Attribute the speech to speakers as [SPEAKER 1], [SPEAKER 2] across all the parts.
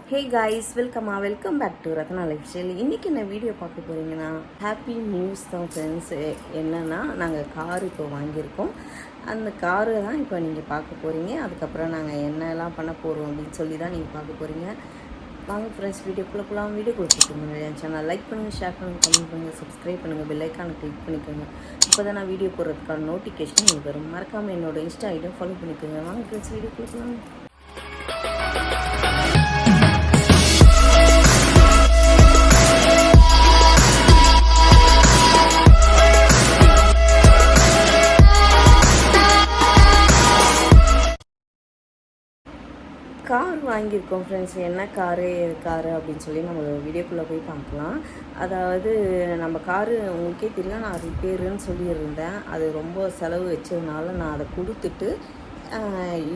[SPEAKER 1] Hey guys, welcome back to Ratna lifestyle. இன்றைக்கி என்ன video பார்க்க போகிறீங்கன்னா ஹாப்பி நியூஸ் தான் ஃப்ரெண்ட்ஸ். என்னென்னா நாங்கள் கார் இப்போ வாங்கியிருக்கோம். அந்த காரு தான் இப்போ நீங்கள் பார்க்க போகிறீங்க. அதுக்கப்புறம் நாங்கள் என்னெல்லாம் பண்ண போகிறோம் அப்படின்னு சொல்லி தான் நீங்கள் பார்க்க போகிறீங்க. வாங்க ஃப்ரெண்ட்ஸ், வீடியோக்குள்ளே போகலாம். வீடியோ கொடுத்துருக்கோங்க என் சேனல் லைக் பண்ணுங்கள், ஷேர் பண்ணுங்கள், கமெண்ட் பண்ணுங்கள், சப்ஸ்கிரைப் பண்ணுங்கள், பெல் ஐக்கானை கிளிக் பண்ணிக்கோங்க. இப்போ தான் நான் வீடியோ போடுறதுக்கான நோட்டிஃபிகேஷன் உங்களுக்கு வரும். மறக்காமல் என்னோட இன்ஸ்டா ஐடியும் ஃபாலோ பண்ணிக்கோங்க. வாங்க ஃப்ரெண்ட்ஸ், வீடியோ கொடுக்கலாம். கார் வாங்கியிருக்கோம் ஃப்ரெண்ட்ஸ். என்ன காரு அப்படின்னு சொல்லி நம்ம வீடியோக்குள்ளே போய் பார்க்கலாம். அதாவது நம்ம காரு உங்களுக்கே தெரியல, நான் ரிப்பேருன்னு சொல்லியிருந்தேன். அது ரொம்ப செலவு வச்சதுனால நான் அதை கொடுத்துட்டு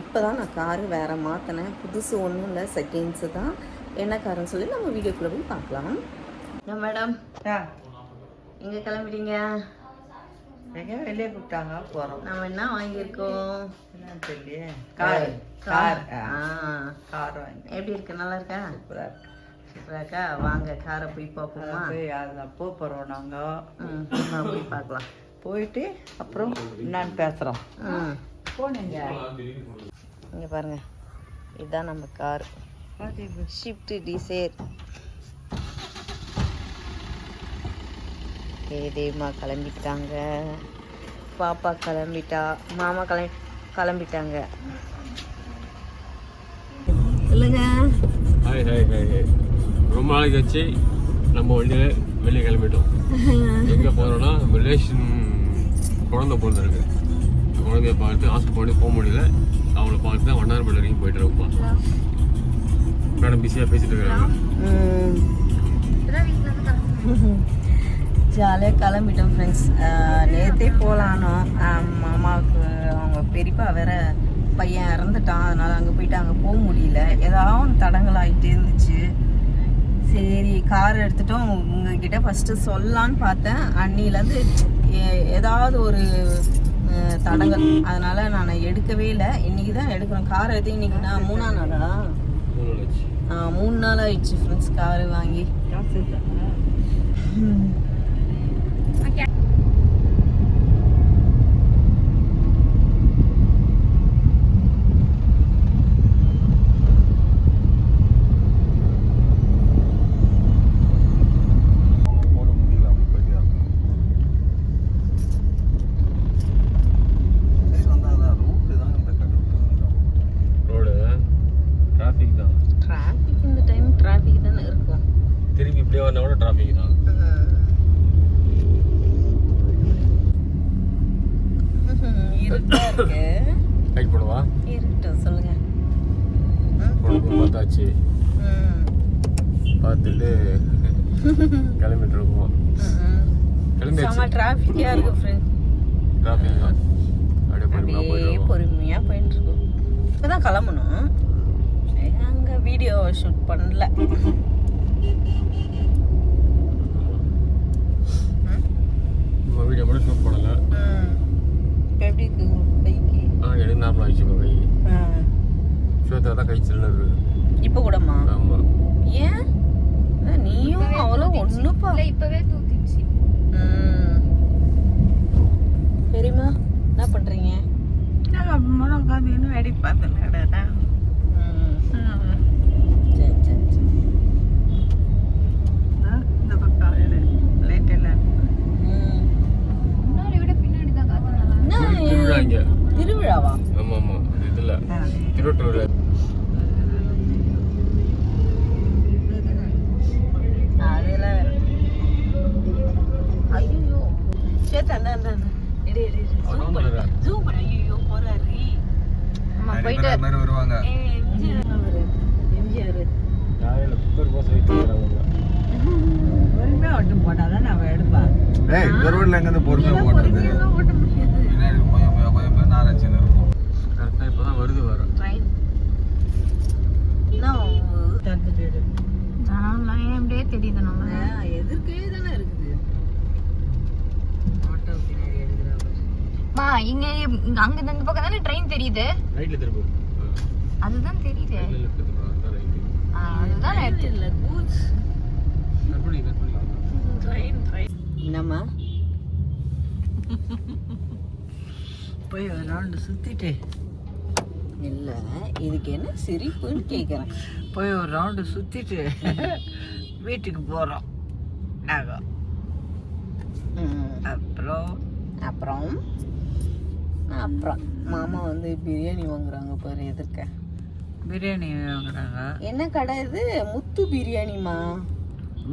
[SPEAKER 1] இப்போ தான் நான் காரு வேறு மாற்றினேன். புதுசு ஒன்றும் இல்லை, செகண்ட்ஸு தான். என்ன காருன்னு சொல்லி நம்ம வீடியோக்குள்ளே போய் பார்க்கலாம். மேடம் எங்கே கிளம்பிட்டீங்க?
[SPEAKER 2] எங்கே வெளியே கூப்பிட்டாங்க, போகிறோம்.
[SPEAKER 1] நம்ம என்ன வாங்கியிருக்கோம்
[SPEAKER 2] என்னன்னு தெரியலையே.
[SPEAKER 1] கார்
[SPEAKER 2] வாங்கி.
[SPEAKER 1] எப்படி இருக்கு? நல்லா இருக்கா?
[SPEAKER 2] சூப்பராக இருக்கு.
[SPEAKER 1] சூப்பராக இருக்கா? வாங்க காரை போய் பார்ப்போமா?
[SPEAKER 2] போய் அதில் போகிறோம் நாங்கள்.
[SPEAKER 1] போய் பார்க்கலாம்.
[SPEAKER 2] போயிட்டு அப்புறம் என்னன்னு பேசுகிறோம். போனீங்க
[SPEAKER 1] இங்கே பாருங்க, இதுதான் நம்ம கார் ஷிஃப்ட் டிசைர். தேவமா கிளம்பிட்டாங்க, பாப்பா கிளம்பிட்டா, மாமா கிளம்பிட்டாங்க. சொல்லுங்க.
[SPEAKER 3] Hi hi hi hi. ரொம்ப நாளைக்கு வச்சு நம்ம வண்டியில் வெளியே கிளம்பிட்டோம். எங்கே போகிறோன்னா ரிலேஷன் குழந்தை பிறந்திருக்கு. குழந்தைய பார்த்து ஹாஸ்பிட்டல் போக முடியல. அவங்கள பார்த்து தான் வண்ணாரப்பேட்டை வரைக்கும் போயிட்டு இருப்பா. மேடம் பிஸியாக பேசிட்டு இருக்கிறாங்க.
[SPEAKER 1] ஜாலியாக கிளம்பிட்டோம் ஃப்ரெண்ட்ஸ். நேற்றே போகலானோ, மாமாவுக்கு அவங்க பெரியப்பா வேற பையன் இறந்துட்டான். அதனால் அங்கே போயிட்டு அங்கே போக முடியல. ஏதாவது தடங்கள் ஆகிட்டே இருந்துச்சு. சரி கார் எடுத்துட்டோம். உங்ககிட்ட ஃபஸ்ட்டு சொல்லலான்னு பார்த்தேன். அன்னிலேருந்து ஏதாவது ஒரு தடங்கள், அதனால் நான் எடுக்கவே இல்லை. இன்றைக்கி தான் எடுக்கிறோம். கார் எடுத்து இன்றைக்கி நான் 3ஆம் நாளா 3 நாள் ஆயிடுச்சு ஃப்ரெண்ட்ஸ் காரு வாங்கி. சொல்லுங்க.
[SPEAKER 3] பார்த்தாச்சு, பார்த்துட்டு கிளம்பிட்டு இருக்கோம்.
[SPEAKER 1] டிராஃபிக்கா இருக்கு ஃப்ரெண்ட்.
[SPEAKER 3] டிராஃபிக் தான்.
[SPEAKER 1] அப்படியே பொறுமையா போயிட்டு இருக்கோம். இப்பதான் கிளம்பணும். அங்க வீடியோ ஷூட் பண்ணல.
[SPEAKER 3] வீடியோ மட்டும் ஷூட் பண்ணல.
[SPEAKER 1] இப்போ எப்படி இருக்கு கைக்கு?
[SPEAKER 3] எனக்கு நார்மல் ஆயிடுச்சு. இப்போ கை ஷூட்டாக தான் கை சில்லுன்னு இருக்கு
[SPEAKER 1] இப்போ கூடமா?
[SPEAKER 3] ஆமாம்.
[SPEAKER 1] ஏன் நீயும் அவ்வளோ ஒன்றுப்பா?
[SPEAKER 4] இப்பவே தூக்கிடுச்சு.
[SPEAKER 1] பெரியம்மா என்ன பண்ணுறீங்க?
[SPEAKER 2] நாங்கள் அப்புறமா உட்காந்து இன்னும் வேடி பார்த்துன்னு கிடையாது.
[SPEAKER 1] சரி சரி சரி.
[SPEAKER 2] இந்த பக்கம் லைட் எல்லாம்
[SPEAKER 4] முன்னாடி விட பின்னாடி தான் காத்து.
[SPEAKER 3] திருவிழா இங்கே.
[SPEAKER 1] திருவிழாவா?
[SPEAKER 3] ஆமாம் ஆமாம். இதில் திருவட்டூரில்
[SPEAKER 1] அதெல்லாம் வேற. ஐயோ சேத்தா அந்த இடி ஜூம் பண்ண. ஐயோ போறாரு.
[SPEAKER 4] நம்ம போயிட்டு
[SPEAKER 3] வருவாங்க.
[SPEAKER 1] எம்ஜிஆர்
[SPEAKER 2] பொறுமையாக ஓட்டு போட்டால் தான் நான் எடுப்பேன்.
[SPEAKER 3] பொறுமையாக போடுறது
[SPEAKER 1] ஓட்ட முடியாது.
[SPEAKER 3] கரெக்டாக இப்போ தான் வருது வர
[SPEAKER 1] ட்ரெயின்
[SPEAKER 2] தந்துட்டு எடு.
[SPEAKER 4] லைன் அப்படியே தெரியுது. நம்ம
[SPEAKER 1] எதிர்க்கே தானே இருக்குது. ஆட்டோ பின்னாடி எடுக்கிறாங்க.
[SPEAKER 4] இங்க அங்க இந்த பக்கம் தானே ட்ரெயின் தெரியுது.
[SPEAKER 3] ரைட்ல திரும்ப.
[SPEAKER 4] அதுதான் தெரியுது.
[SPEAKER 3] லெஃப்ட் திரும்ப. ரைட்.
[SPEAKER 4] அதுதான்
[SPEAKER 1] கேட்
[SPEAKER 2] இல்ல கூட்ஸ்
[SPEAKER 3] கட் பண்ணி
[SPEAKER 2] ட்ரெயின்
[SPEAKER 1] என்னம்மா
[SPEAKER 2] போய் ஒரு ரவுண்டு சுத்திட்டு
[SPEAKER 1] இல்லை இதுக்கு என்ன சிரிப்புன்னு கேட்குறேன்.
[SPEAKER 2] போய் ஒரு ரவுண்டு சுத்திட்டு வீட்டுக்கு போறோம் நாங்க. அப்புறம்
[SPEAKER 1] அப்புறம் அப்புறம் மாமா வந்து பிரியாணி வாங்குறாங்க பாரு எதிர்க்க.
[SPEAKER 2] பிரியாணி வாங்குறாங்க.
[SPEAKER 1] என்ன கடை இது? முத்து பிரியாணிமா.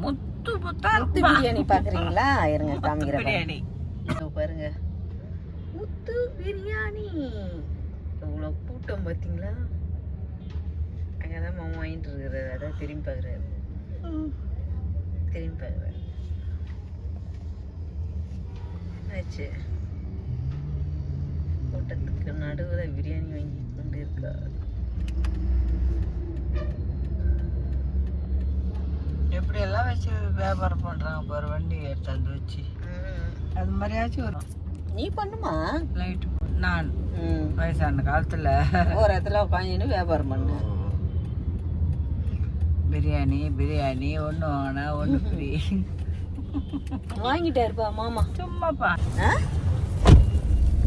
[SPEAKER 2] முத்து முத்தா
[SPEAKER 1] முத்து பிரியாணி பாக்குறீங்களா? இருங்க காமிக்கிறேன்
[SPEAKER 2] பிரியாணி
[SPEAKER 1] பாருங்க. முத்து பிரியாணி எவ்வளோ கூட்டம் பார்த்தீங்களா? அங்கதான் மாமா வாங்கிட்டு இருக்கிறாரு. அதான் திரும்பி பார்க்குறாரு. திரும்பி பார்க்குறாரு. ஆச்சு கூட்டத்துக்கு நடுவில் பிரியாணி வாங்கி கொண்டு இருக்காரு.
[SPEAKER 2] எப்படி எல்லாம் வச்சு வியாபாரம் பண்றாங்க பாரு. வண்டி எடுத்தாந்து வச்சு அது மாதிரியாச்சும் வரும்.
[SPEAKER 1] நீ பண்ணுமா?
[SPEAKER 2] லைட்டு நான்
[SPEAKER 1] ம்.
[SPEAKER 2] வயசான காலத்துல
[SPEAKER 1] ஒரு இடத்துல உட்காந்துன்னு வியாபாரம் பண்ண.
[SPEAKER 2] பிரியாணி பிரியாணி ஒன்று வாங்கினா ஒன்று ஃப்ரீ.
[SPEAKER 1] வாங்கிட்டா இருப்பா மாமா.
[SPEAKER 2] சும்மாப்பா
[SPEAKER 1] ஆ?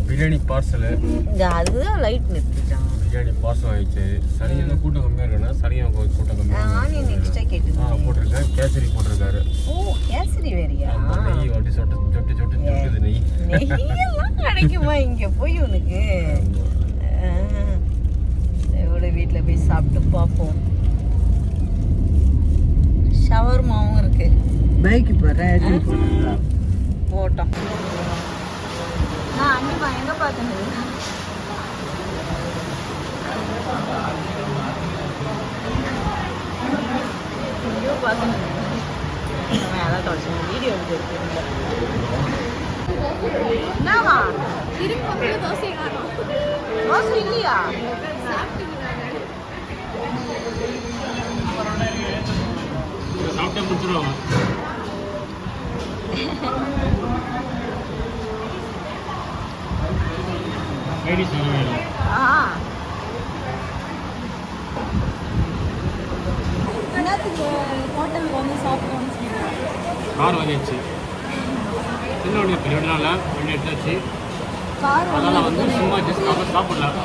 [SPEAKER 3] பிரியாணி பார்சல்
[SPEAKER 1] இந்த அதுதான் லைட் நிறுத்திட்டான்.
[SPEAKER 3] பிரியாணி பார்சல் ஆயிடுச்சு. சனியாக கூட்டம் கம்மியாக இருக்குன்னா சனியாக கூட்டம் கம்மியாக
[SPEAKER 1] ஆனியன் எக்ஸ்ட்ரா கேட்டுருக்கேன்.
[SPEAKER 3] போட்டிருக்கேன். கேசரி போட்டிருக்காரு.
[SPEAKER 1] ஓ கேசரி வேறியா?
[SPEAKER 3] ஆமா, நெய் வட்டி சொட்டு சொட்டுது நெய்.
[SPEAKER 1] நெய்யெல்லாம் கிடைக்குமா இங்க போய் உனக்கு? எவ்வளோ வீட்டில் போய் சாப்பிட்டு பார்ப்போம். ஷவர்மாவும் இருக்கு.
[SPEAKER 2] பைக்கு போகிறேன்
[SPEAKER 1] போட்டோம்.
[SPEAKER 4] நான் அன்னிமா எங்க பார்த்தேன்?
[SPEAKER 1] ஐயோ பார்த்தேன். அதான் தொடச்சு வீடியோ எடுத்து. என்னவா
[SPEAKER 4] திரும்பி வந்து தோசை காணும்.
[SPEAKER 1] தோசை இல்லையா?
[SPEAKER 3] சாப்பிட்டா முடிச்சிருவாங்க. லேடிஸ் வேணும்.
[SPEAKER 4] என்னத்துக்கு ஹோட்டலுக்கு வந்து சாப்பிட்டோம்னு
[SPEAKER 3] கார் வாங்கியாச்சு. சின்ன வண்டி பெரிய வண்டினால வண்டி எடுத்தாச்சு.
[SPEAKER 4] கார்
[SPEAKER 3] அதனால் வந்து சும்மா ஜஸ்ட் சாப்பிடலாம்.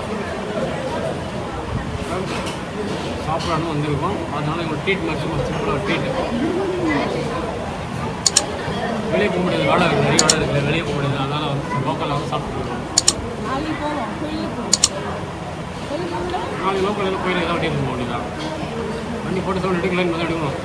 [SPEAKER 3] சாப்பிடணும் வந்திருக்கோம். அதனால எங்களுக்கு ட்ரீட் மாதிரி சும்மா சிம்பிளாக ட்ரீட். வெளியே போக முடியாது. வாடகை இருக்குது, நிறைய வாடகை இருக்குது. வெளியே போக முடியாது. அதனால் வந்து லோக்கலில் வந்து சாப்பிட்டுருக்கோம்.
[SPEAKER 4] நாளைக்கு போவோம். கோயிலுக்கு போவோம்.
[SPEAKER 3] நாளைக்கு லோக்கலில் கோயிலுக்கு தான் வண்டி எடுத்து போக வேண்டியதான். வண்டி போட்டு சவுண்ட் எடுக்கலான்னு வந்து எடுக்கணும்.